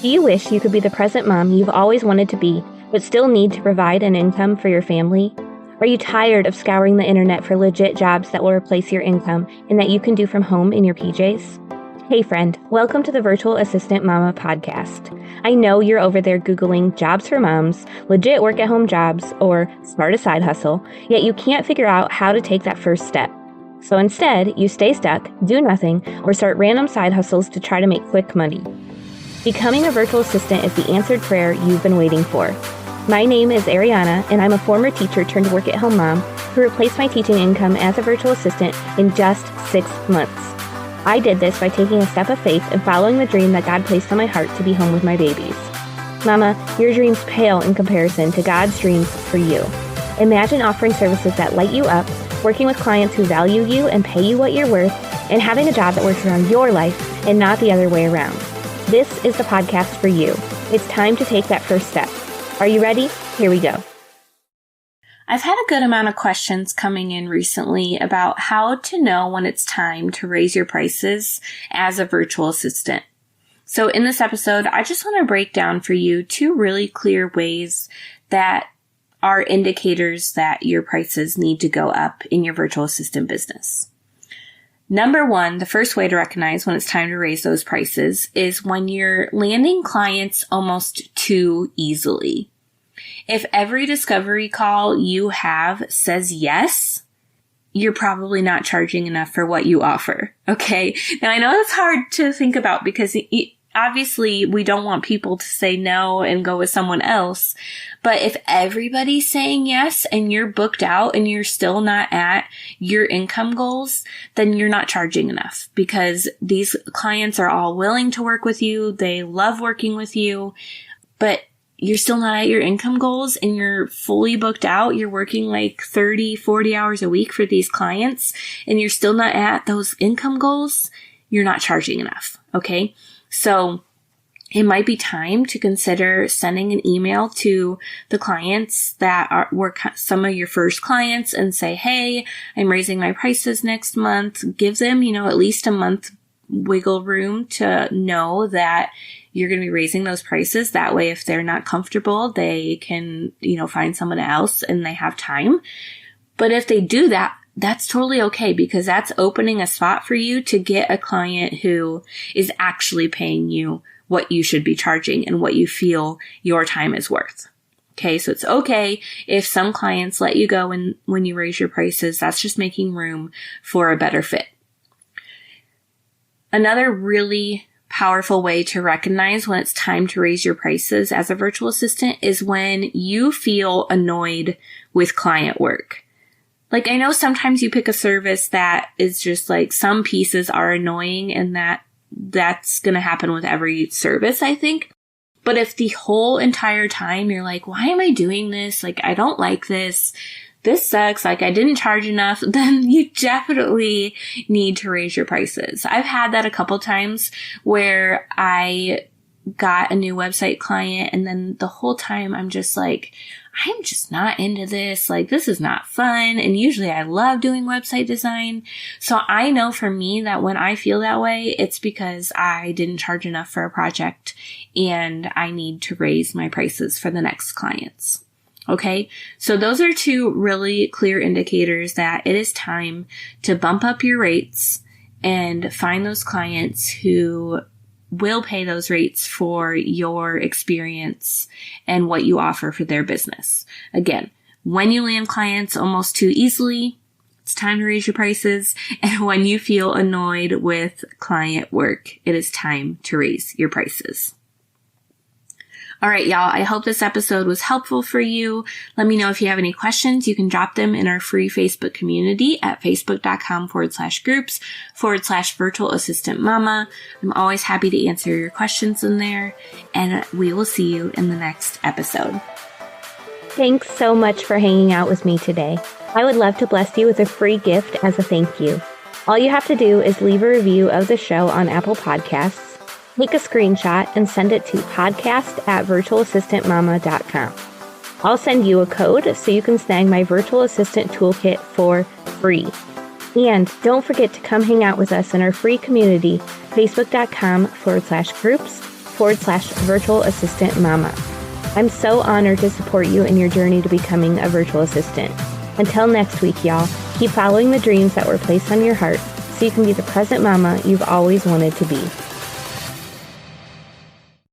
Do you wish you could be the present mom you've always wanted to be, but still need to provide an income for your family? Are you tired of scouring the internet for legit jobs that will replace your income and that you can do from home in your PJs? Hey friend, welcome to the Virtual Assistant Mama podcast. I know you're over there Googling jobs for moms, legit work-at-home jobs, or start a side hustle, yet you can't figure out how to take that first step. So instead, you stay stuck, do nothing, or start random side hustles to try to make quick money. Becoming a virtual assistant is the answered prayer you've been waiting for. My name is Ariana, and I'm a former teacher turned work-at-home mom who replaced my teaching income as a virtual assistant in just 6 months. I did this by taking a step of faith and following the dream that God placed on my heart to be home with my babies. Mama, your dreams pale in comparison to God's dreams for you. Imagine offering services that light you up, working with clients who value you and pay you what you're worth, and having a job that works around your life and not the other way around. This is the podcast for you. It's time to take that first step. Are you ready? Here we go. I've had a good amount of questions coming in recently about how to know when it's time to raise your prices as a virtual assistant. So in this episode, I just want to break down for you 2 really clear ways that are indicators that your prices need to go up in your virtual assistant business. Number 1, the first way to recognize when it's time to raise those prices is when you're landing clients almost too easily. If every discovery call you have says yes, you're probably not charging enough for what you offer. Okay. Now I know that's hard to think about because obviously we don't want people to say no and go with someone else. But if everybody's saying yes and you're booked out and you're still not at your income goals, then you're not charging enough because these clients are all willing to work with you. They love working with you, but you're still not at your income goals and you're fully booked out. You're working like 30, 40 hours a week for these clients and you're still not at those income goals. You're not charging enough. Okay. So it might be time to consider sending an email to the clients that were some of your first clients and say, hey, I'm raising my prices next month. Give them, at least a month wiggle room to know that you're going to be raising those prices. That way, if they're not comfortable, they can, find someone else and they have time. But if they do that, that's totally okay because that's opening a spot for you to get a client who is actually paying you what you should be charging and what you feel your time is worth. Okay, so it's okay if some clients let you go when you raise your prices. That's just making room for a better fit. Another really powerful way to recognize when it's time to raise your prices as a virtual assistant is when you feel annoyed with client work. Like, I know sometimes you pick a service that is just like some pieces are annoying and that's going to happen with every service, I think. But if the whole entire time you're like, why am I doing this? Like, I don't like this. This sucks. Like, I didn't charge enough. Then you definitely need to raise your prices. I've had that a couple times where I got a new website client and then the whole time I'm just like, I'm just not into this. Like, this is not fun. And usually I love doing website design. So I know for me that when I feel that way, it's because I didn't charge enough for a project and I need to raise my prices for the next clients. Okay. So those are 2 really clear indicators that it is time to bump up your rates and find those clients who will pay those rates for your experience and what you offer for their business. Again, when you land clients almost too easily, it's time to raise your prices. And when you feel annoyed with client work, it is time to raise your prices. All right, y'all, I hope this episode was helpful for you. Let me know if you have any questions. You can drop them in our free Facebook community at facebook.com/groups/virtual assistant mama. I'm always happy to answer your questions in there, and we will see you in the next episode. Thanks so much for hanging out with me today. I would love to bless you with a free gift as a thank you. All you have to do is leave a review of the show on Apple Podcasts. Take a screenshot and send it to podcast@virtualassistantmama.com. I'll send you a code so you can snag my virtual assistant toolkit for free. And don't forget to come hang out with us in our free community, facebook.com/groups virtual assistant mama. I'm so honored to support you in your journey to becoming a virtual assistant. Until next week, y'all, keep following the dreams that were placed on your heart so you can be the present mama you've always wanted to be.